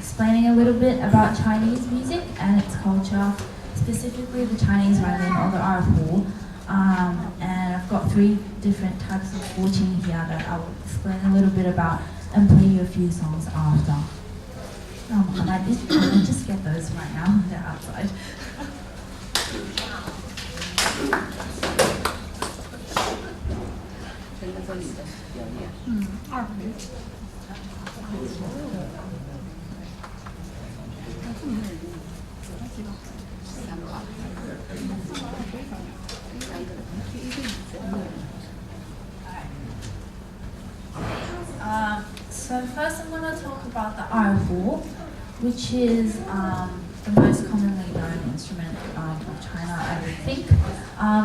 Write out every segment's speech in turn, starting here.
explaining a little bit about Chinese music and its culture, specifically the Chinese violin or the erhu. And I've got 3 different types of wuqing here that I will explain a little bit about and play you a few songs after. I might just get those right now, they're outside. So first I'm going to talk about the erhu, which is the most commonly known instrument of China, I would think.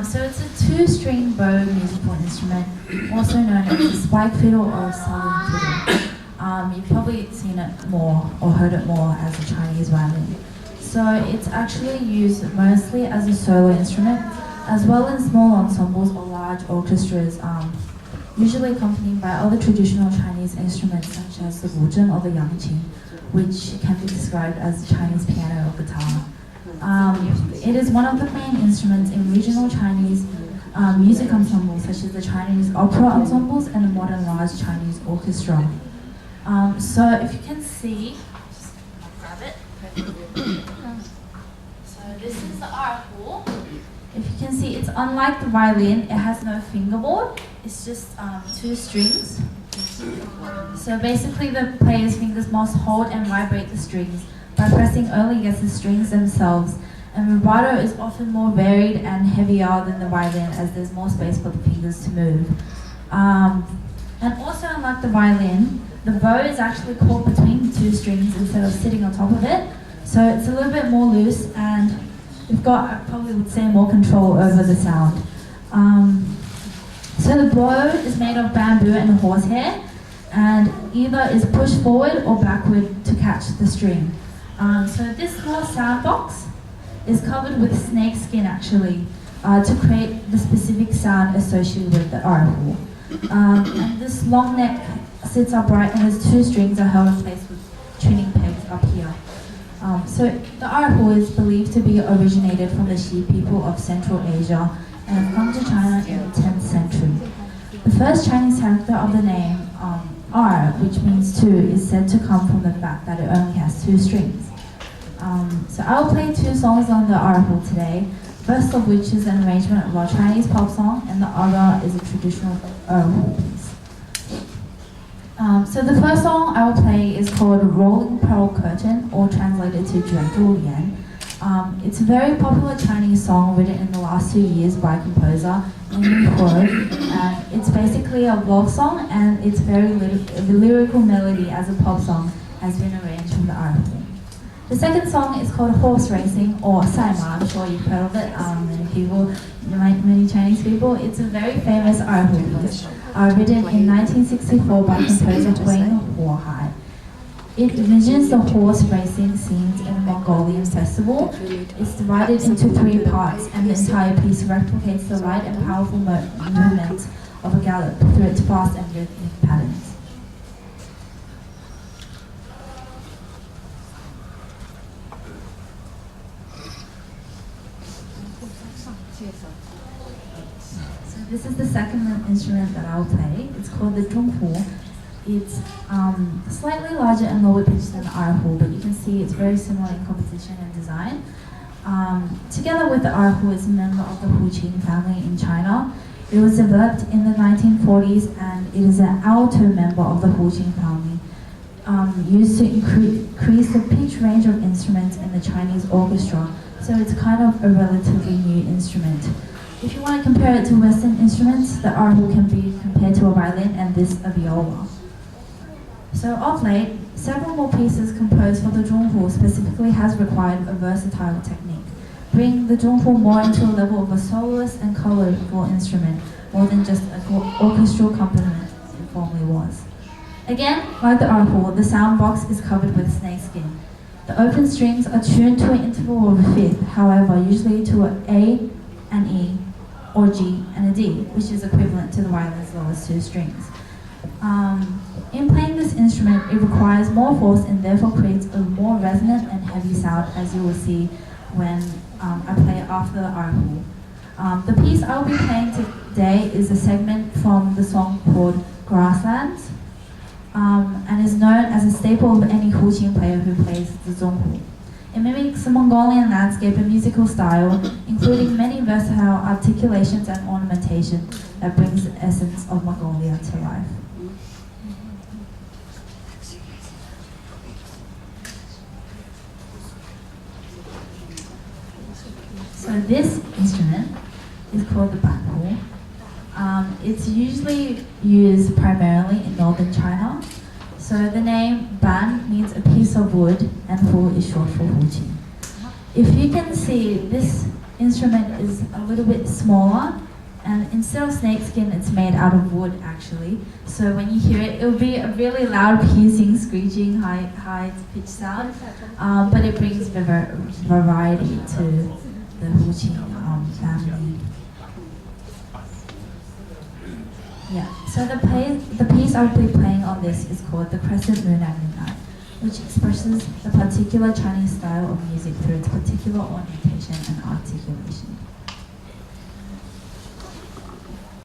So it's a 2-string bow musical instrument, also known as a spike fiddle or a southern fiddle. You've probably seen it more or heard it more as a Chinese violin. So it's actually used mostly as a solo instrument, as well as small ensembles or large orchestras, usually accompanied by other traditional Chinese instruments such as the wuzhen or the yangqin, which can be described as the Chinese piano or guitar. It is one of the main instruments in regional Chinese music ensembles such as the Chinese opera ensembles and the modern large Chinese orchestra. So if you can see, just grab it. So this is the erhu. If you can see, it's unlike the violin, it has no fingerboard, it's just 2 strings. So basically the player's fingers must hold and vibrate the strings by pressing only against the strings themselves, and vibrato is often more varied and heavier than the violin as there's more space for the fingers to move. And also unlike the violin, the bow is actually caught between the 2 strings instead of sitting on top of it, so it's a little bit more loose and you've got, I probably would say, more control over the sound. So the bow is made of bamboo and horsehair, and either is pushed forward or backward to catch the string. So this small sound box is covered with snake skin actually, to create the specific sound associated with the erhu. And this long neck sits upright and its 2 strings are held in place with tuning pegs up here. So the erhu is believed to be originated from the Xi people of Central Asia and have come to China in the 10th century. The first Chinese character of the name, er, which means 2, is said to come from the fact that it only has 2 strings. So I will play 2 songs on the erhu today, first of which is an arrangement of a Chinese pop song and the other is a traditional erhu piece. So the first song I will play is called Rolling Pearl Curtain, or translated to Zhonghu Lian. It's a very popular Chinese song written in the last 2 years by composer Erhu, and it's basically a love song and it's very lyrical melody as a pop song has been arranged from the erhu. The second song is called Horse Racing or Saima. I'm sure you've heard of it, many Chinese people. It's a very famous erhu piece, written in 1964 by composer Wang Huohai. It envisions the horse racing scenes in a Mongolian festival. It's divided into 3 parts, and the entire piece replicates the light and powerful movements of a gallop through its fast and rhythmic patterns. So this is the second instrument that I'll play. It's called the Zhonghu. It's slightly larger and lower pitched than the erhu, but you can see it's very similar in composition and design. Together with the erhu, it's a member of the wuqing family in China. It was developed in the 1940s and it is an alto member of the wuqing family, used to increase the pitch range of instruments in the Chinese orchestra, so it's kind of a relatively new instrument. If you want to compare it to Western instruments, the erhu can be compared to a violin and this a viola. So of late, several more pieces composed for the Zhonghu specifically has required a versatile technique, bringing the Zhonghu more into a level of a soloist and colorful instrument, more than just an orchestral accompaniment it formerly was. Again, like the erhu, the sound box is covered with snakeskin. The open strings are tuned to an interval of a fifth, however, usually to an A, an E, or G, and a D, which is equivalent to the violin's lowest 2 strings. In playing this instrument, it requires more force and therefore creates a more resonant and heavy sound, as you will see when I play it after the Erhu. The piece I will be playing today is a segment from the song called Grasslands, and is known as a staple of any Huqin player who plays the Zhonghu. It mimics the Mongolian landscape and musical style, including many versatile articulations and ornamentation that brings the essence of Mongolia to life. So this instrument is called the Banhu. It's usually used primarily in northern China. So the name Ban means a piece of wood and Hu is short for Huqin. If you can see, this instrument is a little bit smaller, and instead of snakeskin, it's made out of wood actually. So when you hear it, it'll be a really loud, piercing, screeching, high-pitched sound, but it brings variety to the Huqin family. Yeah, so the piece I'll be playing on this is called The Crescent Moon at Midnight, which expresses the particular Chinese style of music through its particular ornamentation and articulation.